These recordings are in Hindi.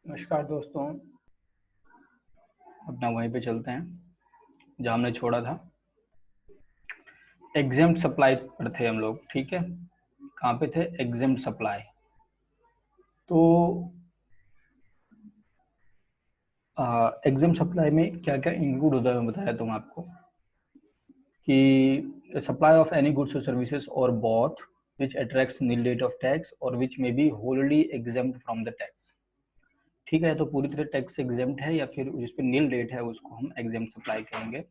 नमस्कार दोस्तों, अपना वहीं पे चलते हैं जहाँ हमने छोड़ा था। एग्जेम्प्ट सप्लाई पर थे हम लोग, ठीक है। कहाँ पे थे? Exempt supply. तो एग्जेम्प्ट सप्लाई में क्या क्या इंक्लूड होता है मैं बताया तुम आपको कि सप्लाई ऑफ एनी गुड्स और सर्विसेज और both which attracts nil rate of tax और which may be wholly exempt from the tax. ठीक है, तो पूरी तरह टैक्स एग्जेम्प्ट है या फिर जिस पे नील रेट है उसको हम एग्जेम्प्ट सप्लाई कहेंगे।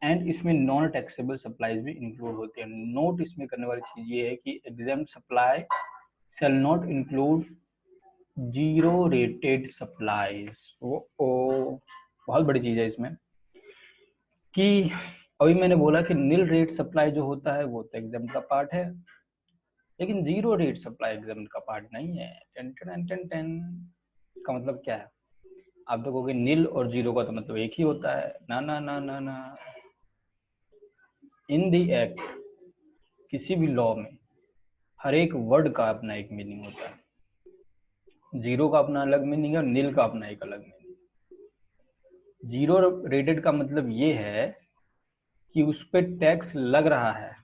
एंड इसमें नॉन टैक्सेबल सप्लाईज भी इंक्लूड होते हैं। नोट इसमें करने वाली चीज ये है कि exempt supply shall not include zero rated supplies. ओ बहुत बड़ी चीज है इसमें कि अभी मैंने बोला कि नील रेट सप्लाई जो होता है वो तो एग्जेम्प्ट का पार्ट है, लेकिन जीरो रेट सप्लाई एग्जेम्प्ट का पार्ट नहीं है। टेन टेन टेन टेन का मतलब क्या है? आप देखोगे नील और जीरो का तो मतलब एक ही होता है। ना ना ना ना ना, इन दी एक्ट किसी भी लॉ में हर एक वर्ड का अपना एक मीनिंग होता है। जीरो का अपना अलग मीनिंग है और नील का अपना एक अलग मीनिंग। जीरो रेटेड का मतलब ये है कि उस पर टैक्स लग रहा है,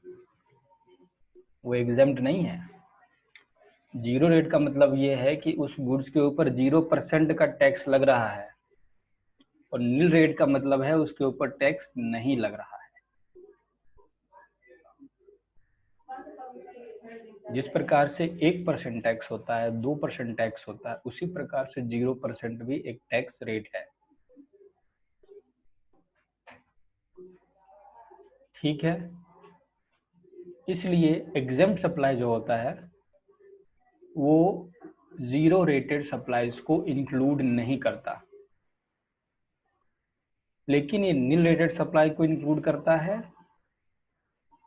वो एग्जेम्प्ट नहीं है। जीरो रेट का मतलब ये है कि उस गुड्स के ऊपर 0% का टैक्स लग रहा है, और नील रेट का मतलब है उसके ऊपर टैक्स नहीं लग रहा है। जिस प्रकार से 1% टैक्स होता है, 2% टैक्स होता है, उसी प्रकार से 0% भी एक टैक्स रेट है। ठीक है, इसलिए एग्जेम्प्ट सप्लाई जो होता है वो जीरो रेटेड सप्लाईज को इंक्लूड नहीं करता, लेकिन ये नील रेटेड सप्लाई को इंक्लूड करता है,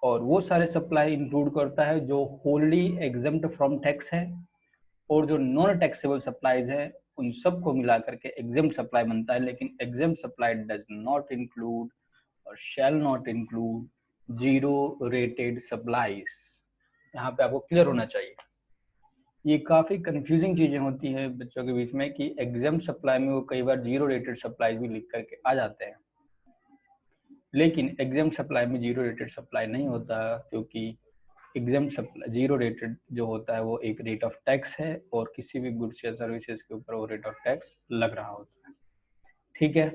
और वो सारे सप्लाई इंक्लूड करता है जो होली एग्जेम्प्ट फ्रॉम टैक्स है, और जो नॉन टैक्सेबल सप्लाईज है उन सब को मिला करके एग्जेम्प्ट सप्लाई बनता है। लेकिन exempt supply does not include और shall not include zero rated supplies. यहाँ पे आपको क्लियर होना चाहिए। ये काफी कंफ्यूजिंग चीजें होती हैं बच्चों के बीच में कि एग्जाम सप्लाई में वो कई बार जीरो रेटेड सप्लाई भी लिख करके आ जाते हैं, लेकिन एग्जाम सप्लाई में जीरो रेटेड सप्लाई नहीं होता, क्योंकि एग्जाम सप्लाई जीरो रेटेड जो होता है वो एक रेट ऑफ टैक्स है, और किसी भी गुड्स या सर्विसेज के ऊपर वो रेट ऑफ टैक्स लग रहा होता है। ठीक है,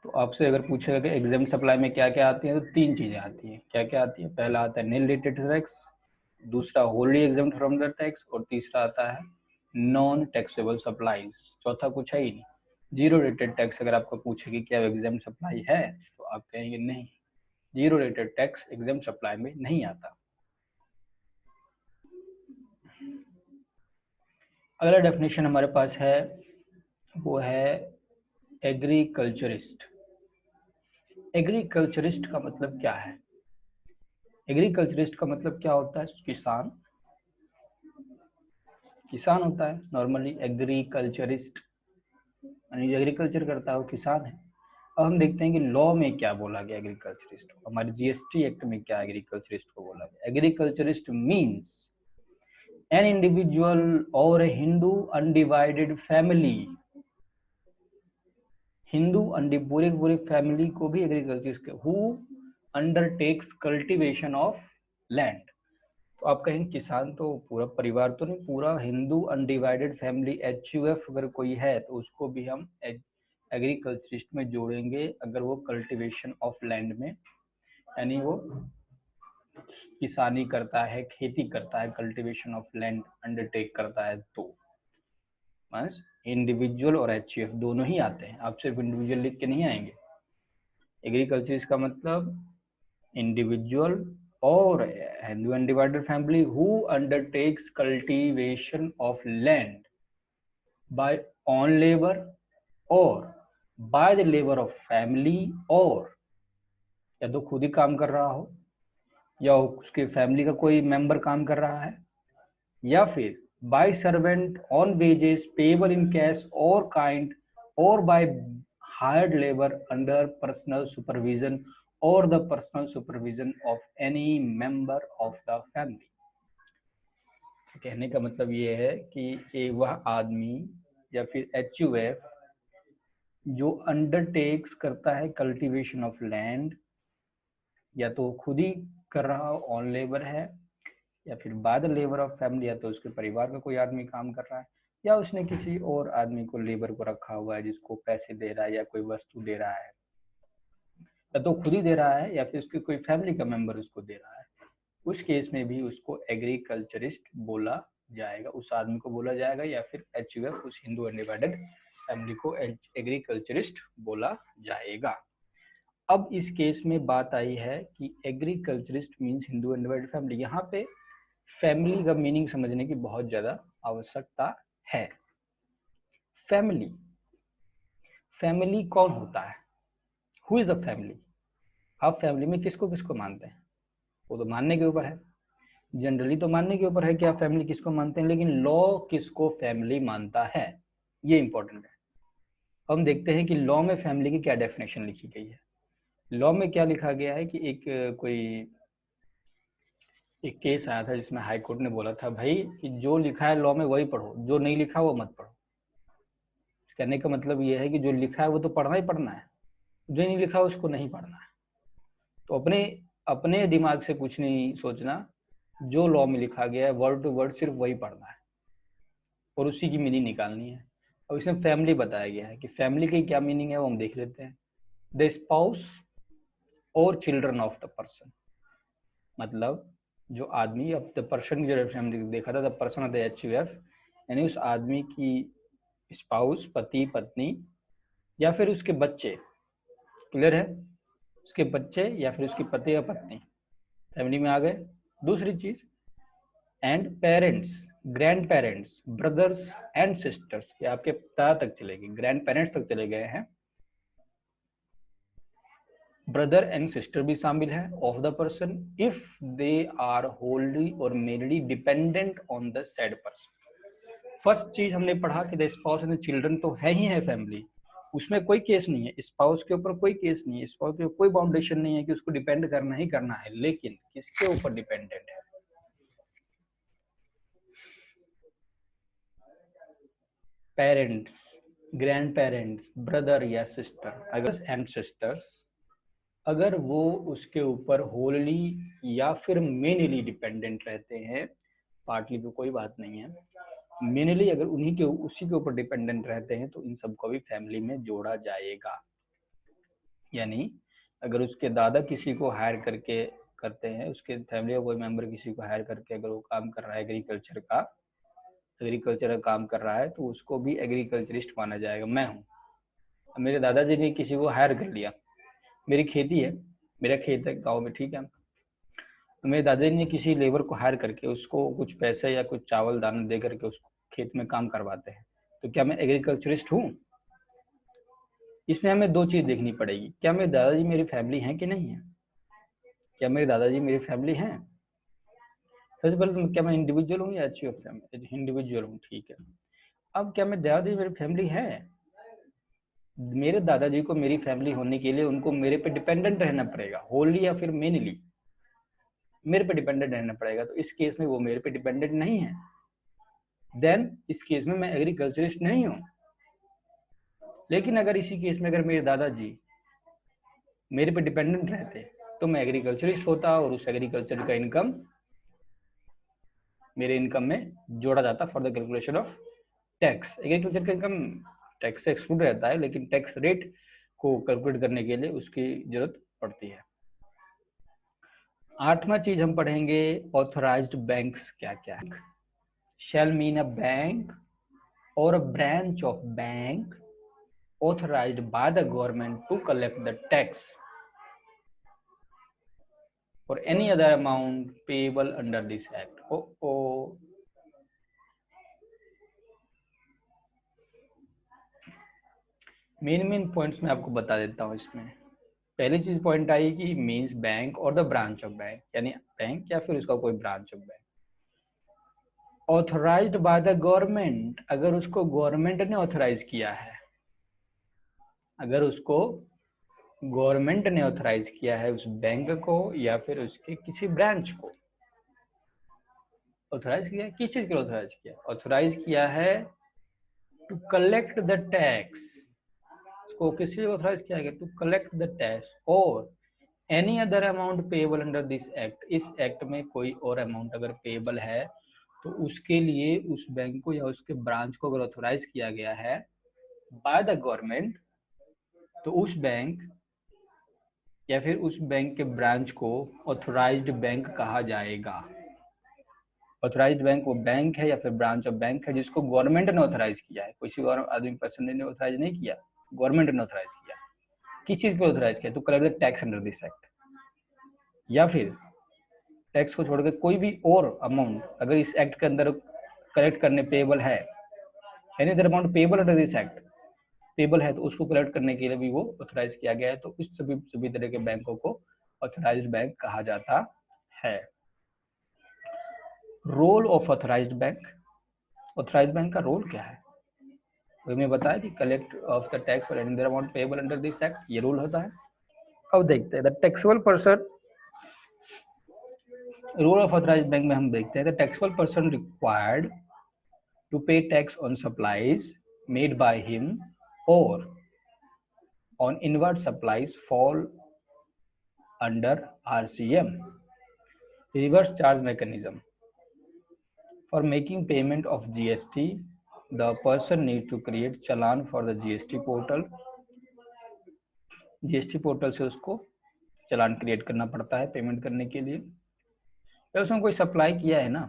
तो आपसे अगर पूछेगा कि एग्जाम सप्लाई में क्या क्या आती है, तो तीन चीजें आती हैं। क्या क्या आती है? पहला आता है नील रेटेड टैक्स, दूसरा Holi exempt from the tax, और तीसरा आता है नॉन टैक्सेबल सप्लाईज। चौथा कुछ है ही नहीं। जीरो रेटेड टैक्स अगर आपको पूछे कि क्या एग्जाम सप्लाई है, तो आप कहेंगे नहीं, zero rated tax exempt supply में नहीं आता। अगला डेफिनेशन हमारे पास है वो है एग्रीकल्चरिस्ट। एग्रीकल्चरिस्ट का मतलब क्या है? एग्रीकल्चरिस्ट का मतलब क्या होता है? किसान। किसान होता है नॉर्मली एग्रीकल्चरिस्ट, यानी एग्रीकल्चर करता है वो किसान है। अब हम देखते हैं कि लॉ में क्या बोला गया एग्रीकल्चरिस्ट को। हमारे जीएसटी एक्ट में क्या एग्रीकल्चरिस्ट को बोला गया? एग्रीकल्चरिस्ट मीन्स एन इंडिविजुअल और ए हिंदू अनडिवाइडेड फैमिली। हिंदू पूरे पूरे फैमिली को भी agriculturist who undertakes cultivation of land. तो आप कहेंगे किसान तो पूरा परिवार तो नहीं, पूरा हिंदू अनडिवाइडेड फैमिली HUF अगर कोई है तो उसको भी हम एग्रीकल्चरिस्ट में जोड़ेंगे, अगर वो कल्टीवेशन ऑफ लैंड में, यानी वो किसानी करता है, खेती करता है, कल्टीवेशन ऑफ लैंड अंडरटेक करता है। तो बस इंडिविजुअल और HUF दोनों ही आते हैं, आप सिर्फ इंडिविजुअल लिख के नहीं आएंगे। एग्रीकल्चरिस्ट का मतलब इंडिविजुअल और Hindu undivided family who undertakes cultivation of land by own labour और by the labour of family, और या तो खुद ही काम कर रहा हो या उसके फैमिली का कोई मेंबर काम कर रहा है, या फिर by servant on wages payable in cash और काइंड, और by hired labor under personal supervision or the personal supervision of any member of the family। कहने का मतलब ये है कि वह आदमी या फिर HUF जो अंडरटेक्स करता है कल्टीवेशन ऑफ लैंड, या तो खुद ही कर रहा हो, ऑन लेबर है, या फिर bye the labour of family, या तो उसके परिवार का कोई आदमी काम कर रहा है, या उसने किसी और आदमी को लेबर को रखा हुआ है जिसको पैसे दे रहा है या कोई वस्तु दे रहा है, या तो खुद ही दे रहा है या फिर उसकी कोई फैमिली का मेंबर उसको दे रहा है, उस केस में भी उसको एग्रीकल्चरिस्ट बोला जाएगा, उस आदमी को बोला जाएगा, या फिर HUF उस हिंदू अनडिवाइडेड फैमिली को एग्रीकल्चरिस्ट बोला जाएगा। अब इस केस में बात आई है कि agriculturist means Hindu undivided family. यहाँ पे फैमिली का मीनिंग समझने की बहुत ज्यादा आवश्यकता है। फैमिली, फैमिली कौन होता है? Who is a family? आप फैमिली में किसको किसको मानते हैं? वो तो मानने के ऊपर है, जनरली तो मानने के ऊपर है कि आप फैमिली किसको मानते हैं, लेकिन लॉ किसको फैमिली मानता है, ये इंपॉर्टेंट है। हम देखते हैं कि लॉ में फैमिली की क्या डेफिनेशन लिखी गई है। लॉ में क्या लिखा गया है कि एक केस आया था जिसमें हाई कोर्ट ने बोला था भाई कि जो लिखा है लॉ में वही पढ़ो, जो नहीं लिखा वो मत पढ़ो। कहने का मतलब ये है कि जो लिखा है वो तो पढ़ना ही पढ़ना है, जो नहीं लिखा उसको नहीं पढ़ना है। तो अपने अपने दिमाग से कुछ नहीं सोचना, जो लॉ में लिखा गया है वर्ड टू वर्ड सिर्फ वही पढ़ना है और उसी की मीनिंग निकालनी है। अब इसमें फैमिली बताया गया है कि फैमिली की क्या मीनिंग है वो हम देख लेते हैं। द स्पाउस और चिल्ड्रन ऑफ द पर्सन, मतलब जो आदमी, अब द पर्सन जो हमने देखा था the person of the HUF, यानी उस आदमी की स्पाउस, पति पत्नी, या फिर उसके बच्चे, क्लियर है, उसके बच्चे या फिर उसकी पति या पत्नी फैमिली में आ गए। दूसरी चीज, and parents, grand parents, brothers and sisters, ये आपके पिता तक चले गए, ग्रैंड पेरेंट्स तक चले गए हैं, ब्रदर एंड सिस्टर भी शामिल है of the person if they are होल्डली और mainly dependent on the said person. First चीज हमने पढ़ा कि द स्पाउस एंड चिल्ड्रन तो है ही है फैमिली, उसमें कोई केस नहीं है, स्पाउस के ऊपर कोई केस नहीं है, स्पाउस के ऊपर कोई बाउंडेशन नहीं है कि उसको डिपेंड करना ही करना है, लेकिन किसके ऊपर डिपेंडेंट है? पेरेंट्स, ग्रैंड पेरेंट्स, ब्रदर या सिस्टर, अगर एंड सिस्टर्स अगर वो उसके ऊपर होलली या फिर मेनली डिपेंडेंट रहते हैं, पार्टली तो कोई बात नहीं है, मेनली अगर उन्हीं के उसी के ऊपर डिपेंडेंट रहते हैं तो इन सबको भी फैमिली में जोड़ा जाएगा। यानी अगर उसके दादा किसी को हायर करके करते हैं, उसके फैमिली का कोई मेंबर किसी को हायर करके अगर वो काम कर रहा है एग्रीकल्चर का काम कर रहा है, तो उसको भी एग्रीकल्चरिस्ट माना जाएगा। मैं हूँ, मेरे दादाजी ने किसी को हायर कर लिया, मेरी खेती है, मेरा खेत है गाँव में, ठीक है, तो मेरे दादाजी ने किसी लेबर को हायर करके उसको कुछ पैसे या कुछ चावल दाना दे करके उसको खेत में काम करवाते हैं, तो क्या मैं एग्रीकल्चरिस्ट हूँ? इसमें हमें दो चीज देखनी पड़ेगी, क्या मेरे दादाजी मेरी फैमिली हैं कि नहीं है? क्या मेरे दादाजी मेरी फैमिली हैं? सबसे पहले तो क्या मैं इंडिविजुअल हूँ या HUF फैमिली? इंडिविजुअल हूँ, ठीक है। अब क्या मेरे दादाजी मेरी फैमिली है? मेरे दादाजी को मेरी फैमिली होने के लिए उनको मेरे पे डिपेंडेंट रहना पड़ेगा, होली या फिर मेनली मेरे पे डिपेंडेंट रहना पड़ेगा, तो इस केस में वो मेरे पे डिपेंडेंट नहीं है, देन इस केस में मैं एग्रीकल्चरिस्ट नहीं हूँ। लेकिन अगर इसी केस में अगर मेरे दादाजी मेरे पे डिपेंडेंट रहते तो मैं एग्रीकल्चरिस्ट होता और उस एग्रीकल्चर का इनकम मेरे इनकम में जोड़ा जाता for the calculation of tax. Agriculture का इनकम टैक्स से एक्सक्लूड रहता है, लेकिन टैक्स रेट को कैलकुलेट करने के लिए उसकी जरूरत पड़ती है। आठवां चीज हम पढ़ेंगे, ऑथराइज्ड बैंक्स क्या क्या है। शैल मीन अ बैंक और a branch of bank authorized by the government to collect the tax or any other amount payable under this act. Main points मैं आपको बता देता हूँ। इसमें पहली चीज पॉइंट आई कि मीन्स बैंक और द ब्रांच ऑफ बैंक, यानी बैंक या फिर उसका कोई branch of bank. Authorised by the government, अगर उसको गवर्नमेंट ने ऑथराइज किया है, अगर उसको गवर्नमेंट ने ऑथराइज किया है उस बैंक को या फिर उसके किसी ब्रांच को, ऑथराइज किया है, किस चीज के लिए ऑथराइज किया? ऑथराइज किया है टू कलेक्ट द टैक्स। इसको किस चीज ऑथराइज किया गया? टू कलेक्ट द टैक्स और any other amount payable under this act. इस एक्ट में कोई और अमाउंट अगर पेएबल है तो उसके लिए उस बैंक को या उसके ब्रांच को अगर ऑथराइज किया गया है बाय द गवर्नमेंट, तो उस बैंक या फिर उस बैंक के ब्रांच को ऑथराइज्ड बैंक कहा जाएगा। ऑथराइज्ड बैंक वो बैंक है या फिर ब्रांच ऑफ बैंक है जिसको गवर्नमेंट ने ऑथराइज किया है, किसी और आदमी पर्सन ने ऑथराइज नहीं किया, गवर्नमेंट ने ऑथराइज किया। किस चीज को ऑथराइज किया? To collect the tax under this act. या फिर टैक्स को छोड़कर कोई भी और अमाउंट अगर इस एक्ट के अंदर कलेक्ट करने पेएबल है, any other amount payable under this act payable है, तो उसको कलेक्ट करने के लिए भी वो ऑथराइज किया गया है। तो इस सभी तरह के बैंकों को ऑथराइज्ड बैंक कहा जाता है। Role of authorised bank. Authorised bank का रोल क्या है? वही मैं बताया कि कलेक्ट ऑफ द टैक्स और any other amount payable under this act, ये रूल होता है। अब देखते हैं the taxable person. Role of authorised bank में हम देखते हैं the taxable person required to pay tax on supplies made by him और on inward supplies fall under RCM, reverse charge mechanism. For making payment of GST, the person need to create challan for the GST portal. GST portal से उसको चालान क्रिएट करना पड़ता है पेमेंट करने के लिए। या उसने कोई सप्लाई किया है ना,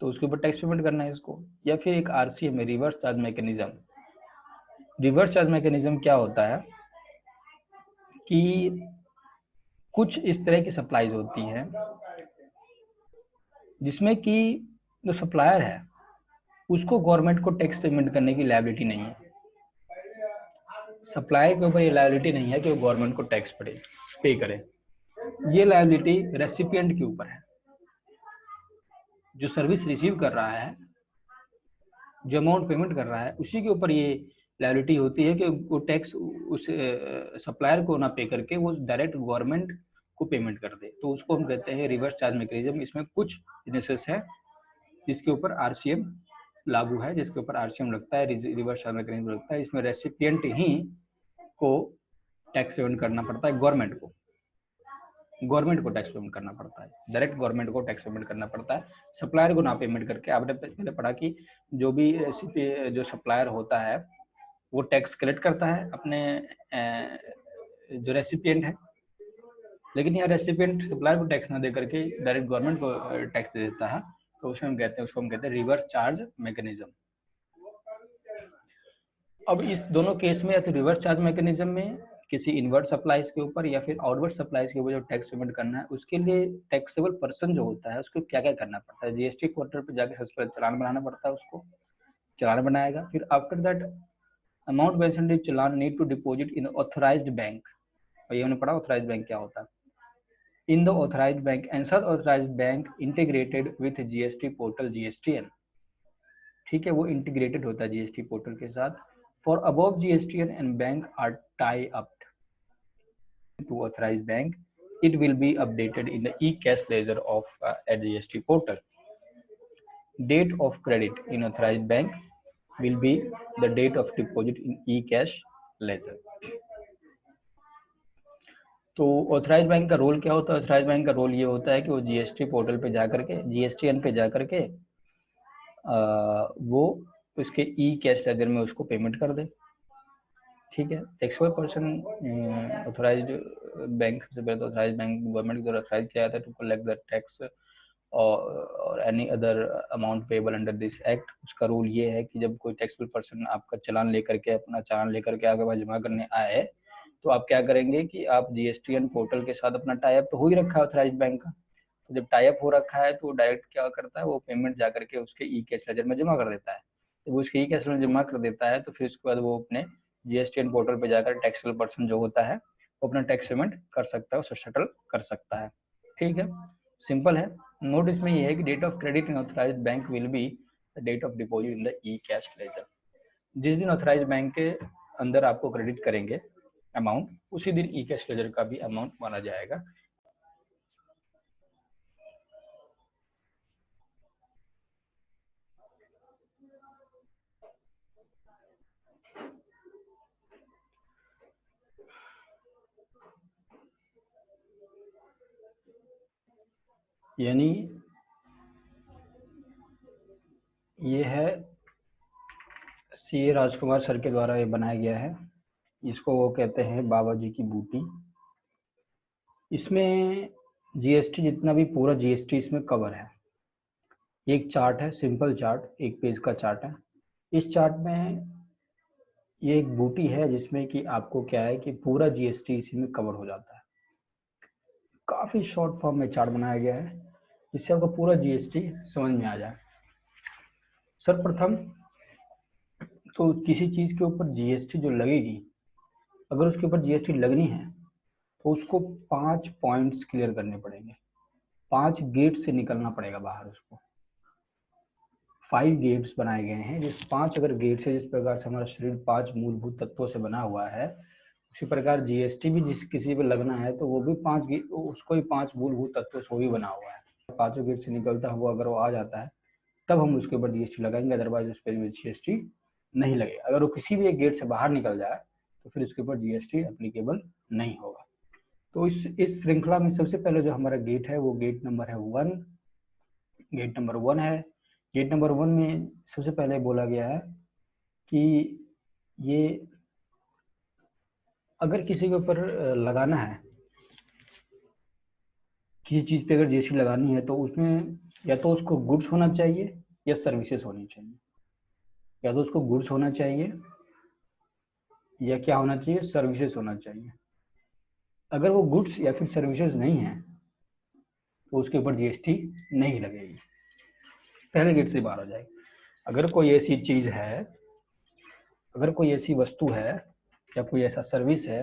तो उसके ऊपर टैक्स पेमेंट करना है इसको। या फिर एक RCM है, reverse charge mechanism. Reverse charge mechanism क्या होता है कि कुछ इस तरह की सप्लाईज होती हैं जिसमें कि जो सप्लायर है उसको गवर्नमेंट को टैक्स पेमेंट करने की लायबिलिटी नहीं है। सप्लायर के ऊपर ये लायबिलिटी नहीं है कि वो गवर्नमेंट को टैक्स पे करे। ये लायबिलिटी रेसिपिएंट के ऊपर है। जो सर्विस रिसीव कर रहा है, जो अमाउंट पेमेंट कर रहा है, उसी के ऊपर ये लायबिलिटी होती है कि वो टैक्स उस सप्लायर को ना पे करके वो डायरेक्ट गवर्नमेंट को पेमेंट कर दे। तो उसको हम कहते हैं रिवर्स चार्ज मैकेनिज्म। इसमें कुछ बिजनेसेस है जिसके ऊपर RCM लागू है, जिसके ऊपर RCM लगता है, रिवर्स चार्ज मैकेनिज्म लगता है। इसमें रेसिपिएंट ही को टैक्स पेमेंट करना पड़ता है, गवर्नमेंट को टैक्स पेमेंट करना पड़ता है, डायरेक्ट गवर्नमेंट को टैक्स पेमेंट करना पड़ता है, सप्लायर को ना पेमेंट करके। आपने पहले पढ़ा कि जो भी जो सप्लायर होता है वो टैक्स कलेक्ट करता है अपने जो रेसिपिएंट है, लेकिन यहाँ रेसिपिएंट सप्लायर को टैक्स ना दे करके डायरेक्ट गवर्नमेंट को टैक्स दे देता है। तो उसमें हम कहते हैं, उसको हम कहते हैं रिवर्स चार्ज मैकेनिज्म। अब इस दोनों केस में या तो रिवर्स चार्ज मैकेनिज्म में किसी इनवर्ट सप्लाईज के ऊपर या फिर आउटवर्ड सप्लाईज के ऊपर जो टैक्स पेमेंट करना है, उसके लिए टैक्सेबल पर्सन जो होता है उसको क्या क्या करना पड़ता है? GST पोर्टल पर जाकर सबसे पहले चालान बनाना पड़ता है, उसको चालान बनाएगा। फिर after that amount mentioned in चालान need to deposit in authorised bank. और ये हमने पढ़ा ऑथराइज्ड बैंक क्या होता है। In the authorised bank and such authorised bank integrated with GST portal GSTN। ठीक है, वो इंटीग्रेटेड होता है GST पोर्टल के साथ। For above GSTN and bank are tie up to authorized bank, it will be updated in the e-cash ledger of at GST portal. Date of credit in authorized bank will be the date of deposit in e-cash ledger. तो ऑथराइज बैंक का रोल क्या होता है? ऑथराइज बैंक का रोल ये होता है कि वो GST पोर्टल पे जाकर के, GSTN पे जाकर के वो उसके ई-कैश लेजर में उसको पेमेंट कर दे। ठीक है, टैक्सेबल पर्सन ऑथराइज्ड बैंक, सबसे पहले तो ऑथराइज्ड बैंक गवर्नमेंट की तरफ ऑथराइज किया जाता है टू कलेक्ट द टैक्स और any other amount payable under this act. उसका रूल ये है कि जब कोई टैक्सेबल पर्सन आपका चालान लेकर के, अपना चालान लेकर के आपके पास जमा करने आए, तो आप क्या करेंगे कि आप GSTN पोर्टल के साथ अपना टाई अप तो हो ही रखा है ऑथराइज्ड बैंक का। तो जब टाई अप हो रखा है तो डायरेक्ट क्या करता है, वो पेमेंट जा करके उसके ई-कैश लेजर में जमा कर देता है। जब वो उसके ई-कैश लेजर में जमा कर देता है तो फिर उसके बाद वो अपने GSTN पोर्टल पे जाकर टैक्सेबल पर्सन जो होता है वो अपना टैक्स पेमेंट कर सकता है, उसे सेटल कर सकता है। ठीक है, सिंपल है। नोट इसमें ये है कि date of credit in authorised bank will be the date of deposit in the e cash ledger. जिस दिन ऑथराइज्ड बैंक के अंदर आपको क्रेडिट करेंगे अमाउंट, उसी दिन ई-कैश लेजर का भी अमाउंट माना जाएगा। यानी ये है सी राजकुमार सर के द्वारा ये बनाया गया है। इसको वो कहते हैं बाबा जी की बूटी। इसमें जीएसटी जितना भी पूरा जीएसटी इसमें कवर है। ये एक चार्ट है, सिंपल चार्ट, एक पेज का चार्ट है। इस चार्ट में ये एक बूटी है जिसमें कि आपको क्या है कि पूरा जीएसटी इसी में कवर हो जाता है। काफी शॉर्ट फॉर्म में चार्ट बनाया गया है जिससे आपको पूरा जीएसटी समझ में आ जाए। सर्वप्रथम तो किसी चीज के ऊपर जीएसटी जो लगेगी, अगर उसके ऊपर जीएसटी लगनी है तो उसको 5 पॉइंट्स क्लियर करने पड़ेंगे, 5 गेट से निकलना पड़ेगा बाहर उसको। 5 गेट्स बनाए गए हैं, जिस 5 अगर गेट से, जिस प्रकार से हमारा शरीर 5 मूलभूत तत्वों से बना हुआ है, उसी प्रकार जीएसटी भी जिस किसी पे लगना है तो वो भी 5 उसको ही 5 मूलभूत तत्वों से ही बना हुआ है। 5 गेट से निकलता हुआ अगर वो आ जाता है तब हम उसके ऊपर जीएसटी लगाएंगे, अदरवाइज उस पर जीएसटी नहीं लगेगा। अगर वो किसी भी एक गेट से बाहर निकल जाए तो फिर उसके ऊपर जीएसटी एप्लीकेबल नहीं होगा। तो इस श्रृंखला में सबसे पहले जो हमारा गेट है वो गेट नंबर है 1। गेट नंबर 1 है। गेट नंबर 1 में सबसे पहले बोला गया है कि ये अगर किसी के ऊपर लगाना है, किसी चीज पे अगर जीएसटी लगानी है तो उसमें या तो उसको गुड्स होना चाहिए या सर्विसेज होनी चाहिए। या तो उसको गुड्स होना चाहिए या क्या होना चाहिए, सर्विसेज होना चाहिए। अगर वो गुड्स या फिर सर्विसेज नहीं है तो उसके ऊपर जीएसटी नहीं लगेगी, पहले गेट से बाहर हो जाएगी। अगर कोई ऐसी चीज है, अगर कोई ऐसी वस्तु है या कोई ऐसा सर्विस है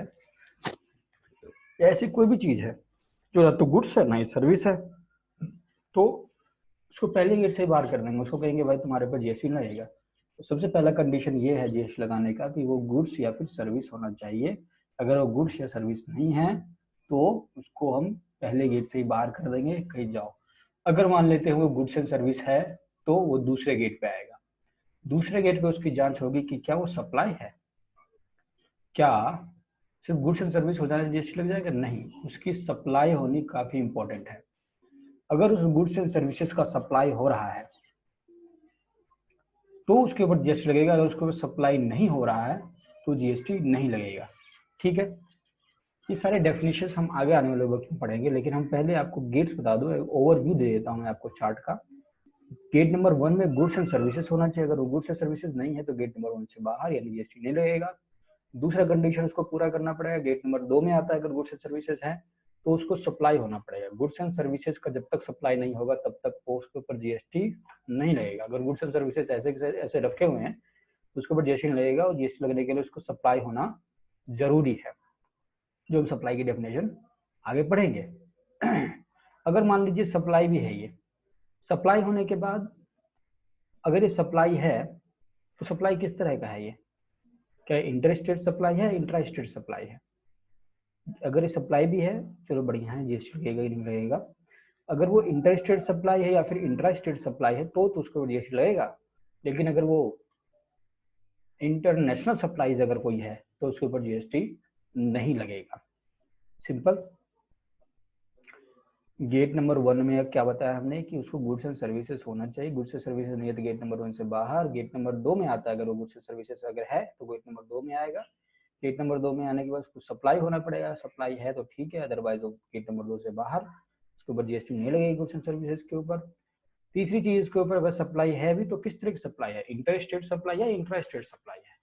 या ऐसी कोई भी चीज है जो ना तो गुड्स है ना ही सर्विस है, तो उसको पहले गेट से बाहर कर देंगे। उसको कहेंगे भाई तुम्हारे ऊपर जीएसटी नहीं लगेगा। तो सबसे पहला कंडीशन ये है जीएसटी लगाने का कि वो गुड्स या फिर सर्विस होना चाहिए। अगर वो गुड्स या सर्विस नहीं है तो उसको हम पहले गेट से ही बाहर कर देंगे, कहीं जाओ। अगर मान लेते हैं वो गुड्स एंड सर्विस है तो वो दूसरे गेट पे आएगा। दूसरे गेट पे उसकी जांच होगी कि क्या वो सप्लाई है, क्या सिर्फ गुड्स एंड सर्विस हो जाने जीएसटी लग जाएगा, नहीं, उसकी सप्लाई होनी काफी इंपॉर्टेंट है। अगर उस गुड्स एंड सर्विसेज का सप्लाई हो रहा है तो उसके ऊपर जीएसटी लगेगा। अगर उसके ऊपर सप्लाई नहीं हो रहा है तो जीएसटी नहीं लगेगा। ठीक है, ये सारे डेफिनेशन हम आगे आने वाले वक्त में पढ़ेंगे, लेकिन हम पहले आपको गेट्स बता दो, एक ओवरव्यू दे देता हूं मैं आपको चार्ट का। गेट नंबर 1 में गुड्स एंड सर्विसेज होना चाहिए। अगर वो गुड्स एंड सर्विसेज नहीं है तो गेट नंबर 1 से बाहर, यानी जीएसटी नहीं लगेगा। दूसरा कंडीशन उसको पूरा करना पड़ेगा। गेट नंबर 2 में आता है अगर गुड्स एंड सर्विसेज है तो उसको सप्लाई होना पड़ेगा। गुड्स एंड सर्विसेज का जब तक सप्लाई नहीं होगा तब तक उसके ऊपर जीएसटी नहीं लगेगा। अगर गुड्स एंड सर्विसेज ऐसे ऐसे रखे हुए हैं तो उसके ऊपर जीएसटी नहीं लगेगा, और जीएसटी लगने के लिए उसको सप्लाई होना जरूरी है, जो हम सप्लाई की डेफिनेशन आगे पढ़ेंगे। अगर मान लीजिए सप्लाई भी है, ये सप्लाई होने के बाद अगर ये सप्लाई है तो सप्लाई किस तरह का है, ये क्या इंटर स्टेट सप्लाई है, इंट्रा स्टेट सप्लाई है? अगर ये सप्लाई भी है चलो बढ़िया है, जीएसटी लगेगा ही नहीं लगेगा। अगर वो इंटर स्टेट सप्लाई है या फिर इंट्रा स्टेट सप्लाई है तो उसको जीएसटी लगेगा। लेकिन अगर वो इंटरनेशनल सप्लाईज अगर कोई है तो उसके ऊपर जीएसटी नहीं लगेगा। सिंपल। गेट नंबर 1 में अब क्या बताया हमने कि उसको गुड्स एंड सर्विसेज होना चाहिए। गुड्स एंड सर्विसेज नहीं है तो गेट नंबर 1 से बाहर। गेट नंबर 2 में आता है अगर वो गुड्स एंड सर्विसेज अगर है तो गेट नंबर 2 में आएगा। गेट नंबर 2 में आने के बाद उसको सप्लाई होना पड़ेगा। सप्लाई है तो ठीक है, अदरवाइज वो गेट नंबर 2 से बाहर, उसके ऊपर जीएसटी नहीं लगेगी गुड्स एंड सर्विसेज के ऊपर। तीसरी चीज इसके ऊपर अगर सप्लाई है भी तो किस तरह की सप्लाई है, इंटर स्टेट सप्लाई है, इंट्रा स्टेट सप्लाई है?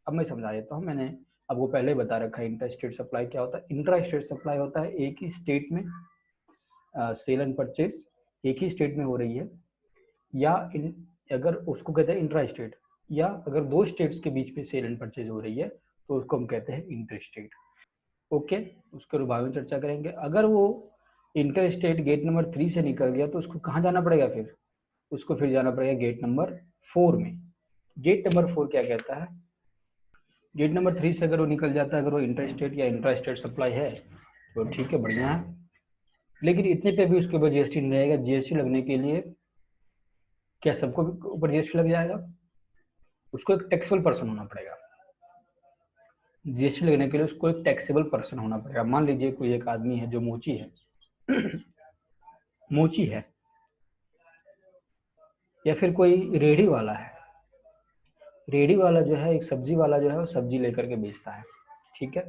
अब मैं समझा देता हूँ, मैंने आपको पहले बता रखा है इंटर स्टेट सप्लाई क्या होता है। इंट्रा स्टेट सप्लाई होता है एक ही स्टेट में सेल एंड परचेज एक ही स्टेट में हो रही है, या अगर उसको कहते हैं इंट्रा स्टेट, या अगर 2 स्टेट्स के बीच में सेल एंड परचेज हो रही है तो उसको हम कहते हैं इंटर स्टेट। ओके, उसके बाद में चर्चा करेंगे। अगर वो इंटर स्टेट गेट नंबर 3 से निकल गया तो उसको कहाँ जाना पड़ेगा, फिर उसको फिर जाना पड़ेगा गेट नंबर 4 में। गेट नंबर 4 क्या कहता है, गेट नंबर 3 से अगर वो निकल जाता है, अगर वो इंटर स्टेट या इंट्रा स्टेट सप्लाई है तो ठीक है, बढ़िया है। लेकिन इतने पे भी उसके ऊपर जीएसटी नहीं रहेगा। जीएसटी लगने के लिए क्या सबको ऊपर जीएसटी लग जाएगा? उसको एक टैक्सेबल पर्सन होना पड़ेगा। जीएसटी लगने के लिए उसको एक टैक्सेबल पर्सन होना पड़ेगा। मान लीजिए कोई एक आदमी है जो मोची है मोची है, या फिर कोई रेडी वाला है। रेडी वाला जो है, एक सब्जी वाला जो है, वो सब्जी लेकर के बेचता है, ठीक है।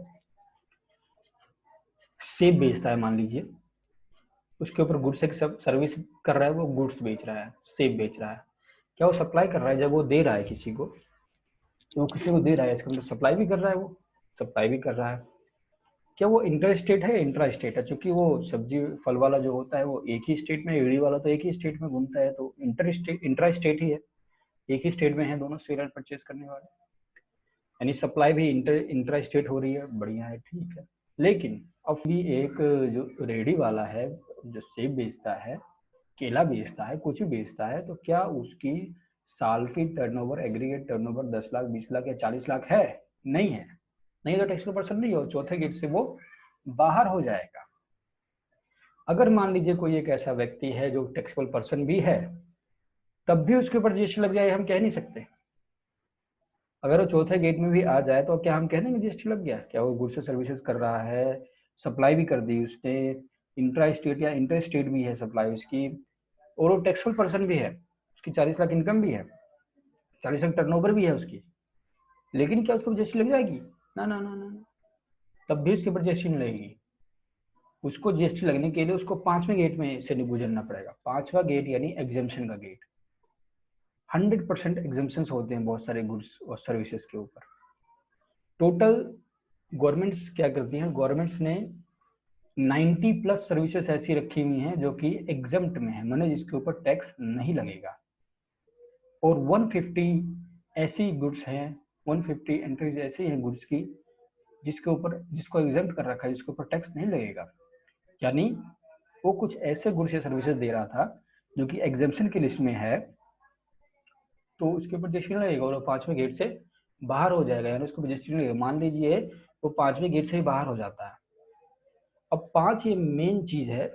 सेब बेचता है मान लीजिए, उसके ऊपर गुड्स एक सब सर्विस कर रहा है, वो गुड्स बेच रहा है, सेब बेच रहा है। क्या वो सप्लाई कर रहा है? जब वो दे रहा है किसी को, तो वो किसी को दे रहा है, इसका मतलब सप्लाई भी कर रहा है, वो सप्लाई भी कर रहा है। क्या वो इंटर स्टेट है या इंट्रा स्टेट है? चूंकि वो सब्जी फल वाला जो होता है वो एक ही स्टेट में, रेडी वाला तो एक ही स्टेट में घूमता है, तो इंट्रा स्टेट ही है, एक ही स्टेट में है दोनों सेलर परचेज करने वाले, यानी सप्लाई भी इंट्रा स्टेट हो रही है। बढ़िया है, ठीक है। लेकिन अब भी एक जो रेडी वाला है, जो सेब बेचता है, केला बेचता है, कुछ भी बेचता है, तो क्या उसकी साल की turnover, aggregate turnover 10 lakh, 20 lakh या 40 लाख है? नहीं है। नहीं तो टैक्सेबल पर्सन नहीं हो, चौथे गेट से वो बाहर हो जाएगा। अगर मान लीजिए कोई एक ऐसा व्यक्ति है जो टैक्सेबल पर्सन भी है, तब भी उसके ऊपर जीएसटी लग जाए, हम कह नहीं सकते। अगर वो चौथे गेट में भी आ जाए तो क्या हम कह देंगे जीएसटी लग गया? क्या वो गुड्स सर्विसेज कर रहा है, सप्लाई भी कर दी उसने, इंट्रा स्टेट या इंटर स्टेट भी है सप्लाई उसकी, और वो टैक्सेबल पर्सन भी है, उसकी 40 लाख इनकम भी है, 40 लाख टर्नओवर भी है उसकी, लेकिन क्या उसको जीएसटी लग जाएगी? ना ना ना ना, तब भी उसके ऊपर जीएसटी नहीं लगेगी। उसको जीएसटी लगने के लिए उसको 5वें गेट में से गुजरना पड़ेगा। 5वां गेट यानी एग्जेम्पशन का गेट। 100% एग्जेम्पशंस होते हैं बहुत सारे गुड्स और सर्विसेज के ऊपर। टोटल गवर्नमेंट्स क्या करती हैं? गवर्नमेंट्स ने 90 प्लस सर्विसेज ऐसी रखी हुई हैं जो कि एग्जम्प्ट में है, माने जिसके ऊपर टैक्स नहीं लगेगा, और 150 ऐसी गुड्स हैं, 150 एंट्रीज ऐसी हैं गुड्स की जिसके ऊपर, जिसको एग्जम्प्ट कर रखा है, जिसके ऊपर टैक्स नहीं लगेगा। यानी वो कुछ ऐसे गुड्स या सर्विसेज दे रहा था जो कि एग्जेम्पशन की लिस्ट में है, तो उसके ऊपर जीएसटी नहीं लगेगा, और वो 5वें गेट से बाहर हो जाएगा, यानी उसको जीएसटी नहीं लगेगा। मान लीजिए वो 5वें गेट से ही बाहर हो जाता है। अब 5 ये मेन चीज है।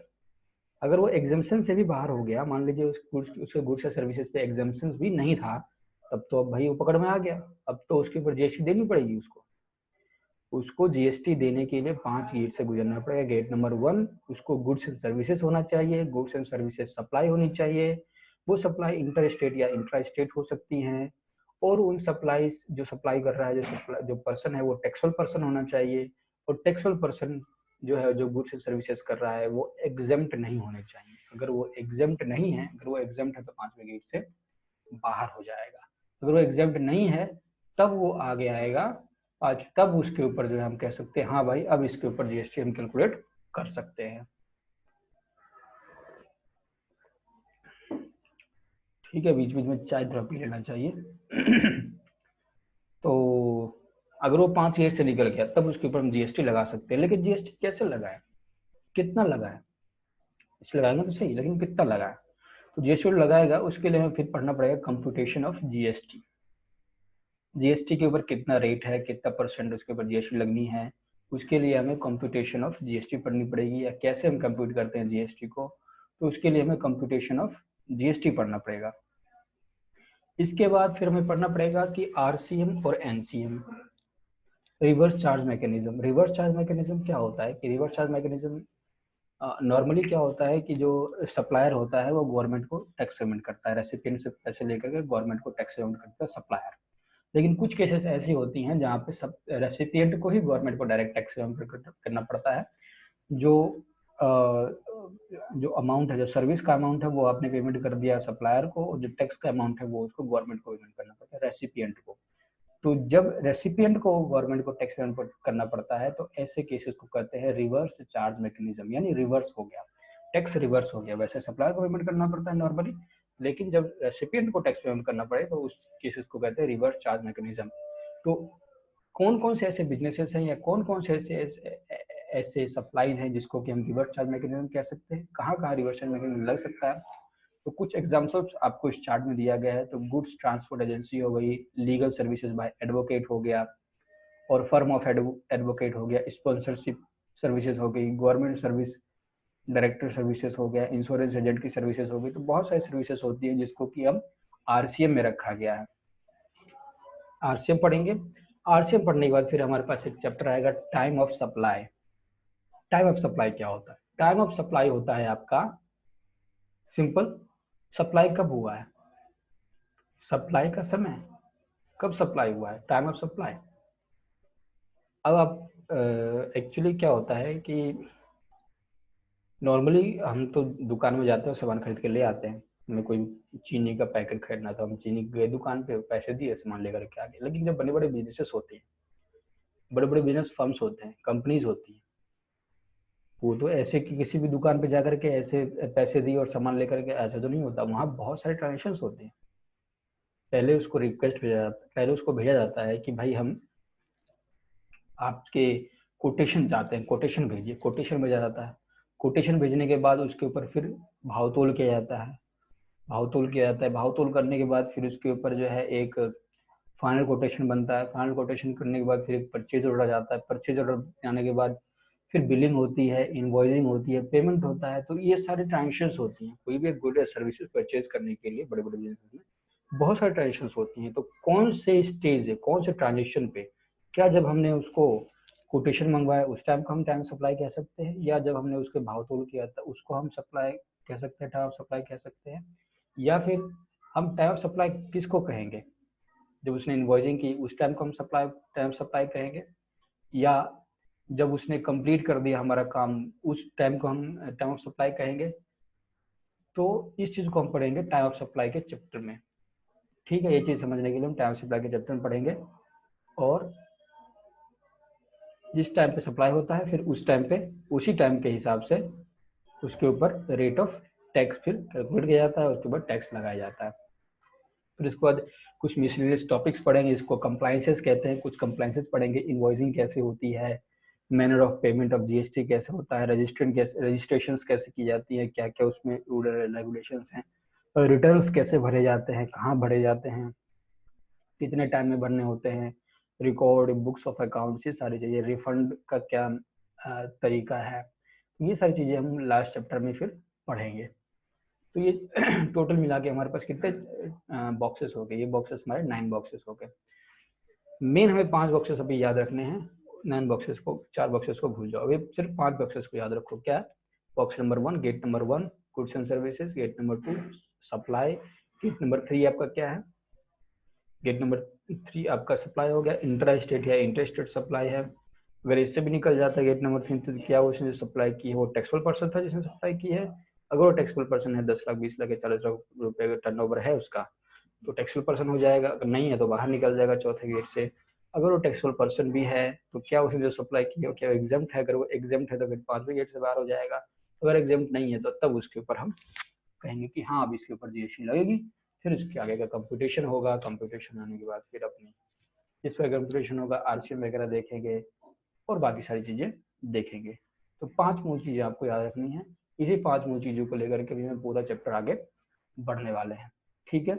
अगर वो एग्जाम्पशन से भी बाहर हो गया, मान लीजिए उसके गुड्स या सर्विसेज पे एग्जाम्पशन भी नहीं था, तब तो अब भाई वो पकड़ में आ गया, अब तो उसके ऊपर जीएसटी देनी पड़ेगी उसको जीएसटी देने के लिए 5 गेट से गुजरना पड़ेगा। गेट नंबर 1, उसको गुड्स एंड सर्विसेज होना चाहिए, गुड्स एंड सर्विसेज सप्लाई होनी चाहिए, वो सप्लाई इंटर स्टेट या इंट्रा स्टेट हो सकती हैं, और उन सप्लाईज जो सप्लाई कर रहा है, जो पर्सन है, वो टैक्सेबल पर्सन होना चाहिए, और टैक्सेबल पर्सन जो है, जो गुड्स एंड सर्विसेज कर रहा है, वो एग्जेम्प्ट नहीं होने चाहिए। अगर वो एग्जेम्प्ट नहीं है, अगर वो एग्जेम्प्ट है तो 5वें गेट से बाहर हो जाएगा। अगर वो एग्जेम्प्ट नहीं है, तब वो आगे आएगा आज, तब उसके ऊपर जो है हम कह सकते हैं हाँ भाई अब इसके ऊपर जीएसटी हम कैलकुलेट कर सकते हैं। ठीक है, बीच बीच में चाय थोड़ा पी लेना चाहिए तो अगर वो 5 ईयर से निकल गया, तब उसके ऊपर हम जीएसटी लगा सकते हैं। लेकिन जीएसटी कैसे लगाए, कितना लगाए? इसलिए लगाएंगे तो सही, लेकिन कितना लगाए? तो जीएसटी लगाएगा, उसके लिए हमें फिर पढ़ना पड़ेगा कंप्यूटेशन ऑफ जीएसटी। जीएसटी के ऊपर कितना रेट है, कितना परसेंट उसके ऊपर जीएसटी लगनी है, उसके लिए हमें कंप्यूटेशन ऑफ जीएसटी पढ़नी पड़ेगी। या कैसे हम कंप्यूट करते हैं जीएसटी को, तो उसके लिए हमें कंप्यूटेशन ऑफ जीएसटी पढ़ना पड़ेगा। इसके बाद फिर हमें पढ़ना पड़ेगा कि आरसीएम और NCM, reverse charge mechanism. Reverse charge mechanism क्या होता है? कि रिवर्स चार्ज मैकेनिज्म नॉर्मली क्या होता है कि जो सप्लायर होता है वो गवर्नमेंट को टैक्स पेमेंट करता है, रेसिपिएंट से पैसे लेकर के गवर्नमेंट को टैक्स पेमेंट करता है सप्लायर। लेकिन कुछ केसेस ऐसी होती हैं जहाँ पे सब रेसिपिएंट को ही गवर्नमेंट को डायरेक्ट टैक्स पेमेंट करना पड़ता है। जो जो अमाउंट है, जो सर्विस का अमाउंट है, वो आपने पेमेंट कर दिया सप्लायर को, और जो टैक्स का अमाउंट है वो उसको गवर्नमेंट को पेमेंट करना पड़ता है, रेसिपिएंट को। तो जब रेसिपिएंट को गवर्नमेंट को टैक्स पेमेंट करना पड़ता है, तो ऐसे केसेस को कहते हैं रिवर्स चार्ज मैकेनिज्म, यानी रिवर्स हो गया, टैक्स रिवर्स हो गया। वैसे सप्लायर को पेमेंट करना पड़ता है नॉर्मली, लेकिन जब रेसिपिएंट को टैक्स पेमेंट करना पड़े तो उस केसेस को कहते हैं रिवर्स चार्ज मैकेनिज्म। तो कौन कौन से ऐसे बिजनेसेस हैं या कौन कौन से ऐसे सप्लाईज हैं जिसको कि हम रिवर्स चार्ज मैकेनिज्म कह सकते हैं, कहाँ कहाँ रिवर्स चार्ज मैकेनिज्म लग सकता है? तो कुछ एग्जाम्पल्स आपको इस चार्ट में दिया गया है। तो गुड्स ट्रांसपोर्ट एजेंसी हो गई, लीगल सर्विसेज बाय एडवोकेट हो गया, और फर्म ऑफ एडवोकेट हो गया, स्पॉन्सरशिप सर्विसेज हो गई, गवर्नमेंट सर्विस डायरेक्टर सर्विसेज हो गया, इंश्योरेंस एजेंट की सर्विसेज हो गई। तो बहुत सारी सर्विसेज होती है जिसको कि हम आरसीएम में रखा गया है। आरसीएम पढ़ेंगे। आरसीएम पढ़ने के बाद फिर हमारे पास एक चैप्टर आएगा time of supply. Time of supply क्या होता है? टाइम ऑफ सप्लाई होता है आपका सिंपल, सप्लाई कब हुआ है, सप्लाई का समय, कब सप्लाई हुआ है, टाइम ऑफ सप्लाई। अब आप एक्चुअली क्या होता है कि नॉर्मली हम तो दुकान में जाते हैं, सामान खरीद के ले आते हैं। हमें कोई चीनी का पैकेट खरीदना था, हम चीनी गए दुकान पे, पैसे दिए, सामान लेकर के आ गए। लेकिन जब बड़े बड़े बिजनेसेस होते हैं, बड़े बड़े बिजनेस फर्म्स होते हैं, कंपनीज होती हैं, वो तो ऐसे कि किसी भी दुकान पे जाकर के ऐसे पैसे दिए और सामान लेकर के, ऐसे तो नहीं होता। वहाँ बहुत सारे ट्रांजेक्शन होते हैं। पहले उसको रिक्वेस्ट भेजा जाता है, पहले उसको भेजा जाता है कि भाई हम आपके कोटेशन चाहते हैं, कोटेशन भेजिए, कोटेशन भेजा जाता है। कोटेशन भेजने के बाद उसके ऊपर फिर भाव-तोल किया जाता है, भाव-तोल किया जाता है। भाव-तोल करने के बाद फिर उसके ऊपर जो है एक फाइनल कोटेशन बनता है। फाइनल कोटेशन करने के बाद फिर एक परचेज ऑर्डर जाता है। परचेज ऑर्डर आने के बाद फिर बिलिंग होती है, इनवॉइसिंग होती है, पेमेंट होता है। तो ये सारी ट्रांजेक्शंस होती हैं। कोई भी एक गुड या सर्विसेज परचेज करने के लिए बड़े-बड़े बिजनेस में बहुत सारी ट्रांजेक्शंस होती हैं। तो कौन से स्टेज है, कौन से ट्रांजेक्शन पे, क्या जब हमने उसको कोटेशन मंगवाया उस टाइम को हम टाइम सप्लाई कह सकते हैं, या जब हमने उसके भाव तोल किया था उसको हम सप्लाई कह सकते हैं, टाइम ऑफ सप्लाई कह सकते हैं, या फिर हम टाइम ऑफ सप्लाई किसको कहेंगे? जब उसने इनवॉइसिंग की उस टाइम को हम सप्लाई टाइम सप्लाई कहेंगे, या जब उसने कंप्लीट कर दिया हमारा काम उस टाइम को हम टाइम ऑफ सप्लाई कहेंगे। तो इस चीज़ को हम पढ़ेंगे टाइम ऑफ सप्लाई के चैप्टर में। ठीक है, ये चीज़ समझने के लिए हम टाइम ऑफ सप्लाई के चैप्टर में पढ़ेंगे। और जिस टाइम पे सप्लाई होता है फिर उस टाइम पे उसी टाइम के हिसाब से उसके ऊपर रेट ऑफ टैक्स फिर कैलकुलेट किया जाता है, उसके बाद टैक्स लगाया जाता है। फिर उसके बाद कुछ मिसलेनियस टॉपिक्स पढ़ेंगे, इसको कंप्लायंसेस कहते हैं। कुछ कंप्लायंसेस पढ़ेंगे, इनवॉइसिंग कैसे होती है, manner of payment of GST कैसे होता है, रजिस्ट्रेशन कैसे की जाती है, क्या क्या उसमें रूल रेगुलेशंस हैं, रिटर्न्स कैसे भरे जाते हैं, कहाँ भरे जाते हैं, कितने टाइम में भरने होते हैं, रिकॉर्ड, बुक्स ऑफ अकाउंट्स, ये सारी चीज़ें, रिफंड का क्या तरीका है, ये सारी चीज़ें हम लास्ट चैप्टर में फिर पढ़ेंगे। तो ये टोटल मिला के हमारे पास कितने बॉक्सेस हो गए? ये बॉक्सेस हमारे 9 बॉक्सेस हो गए। मेन हमें 5 बॉक्सेस अभी याद रखने हैं, 9 बॉक्सेस को, 4 बॉक्सेस को भूल जाओ, अभी सिर्फ 5 बॉक्सेस को याद रखो। क्या? Box number 1 gate number 1 goods and services, gate number 2 supply, gate number 3 आपका क्या है, गेट नंबर 3 आपका सप्लाई हो गया, इंट्रा स्टेट या इंटर स्टेट सप्लाई है। अगर इससे भी निकल जाता है गेट नंबर 3 तो क्या उसने सप्लाई की है वो टैक्सेबल पर्सन था जिसने सप्लाई की है। अगर वो टैक्सेबल पर्सन है, 10 लाख 20 लाख या 40 लाख रुपए का टर्नओवर है उसका, तो टैक्सेबल पर्सन हो जाएगा। अगर नहीं है तो बाहर निकल जाएगा चौथे गेट से। अगर वो टैक्सेबल पर्सन भी है तो क्या उसने जो सप्लाई की है क्या एग्जाम्प्ट है? अगर वो एग्जाम्प्ट है तो फिर 5वें गेट से बाहर हो जाएगा। अगर एग्जाम्प्ट नहीं है तो तब उसके ऊपर हम कहेंगे कि हाँ अब इसके ऊपर जीएसटी लगेगी। फिर उसके आगे का कंप्यूटेशन होगा, कंप्यूटेशन होने के बाद फिर अपनी जिस पर कंप्यूटेशन होगा आरसीएम वगैरह देखेंगे और बाकी सारी चीज़ें देखेंगे। तो 5 मूल चीज़ें आपको याद रखनी है। इसी 5 मूल चीज़ों को लेकर के भी मैं पूरा चैप्टर आगे बढ़ने वाले हैं। ठीक है।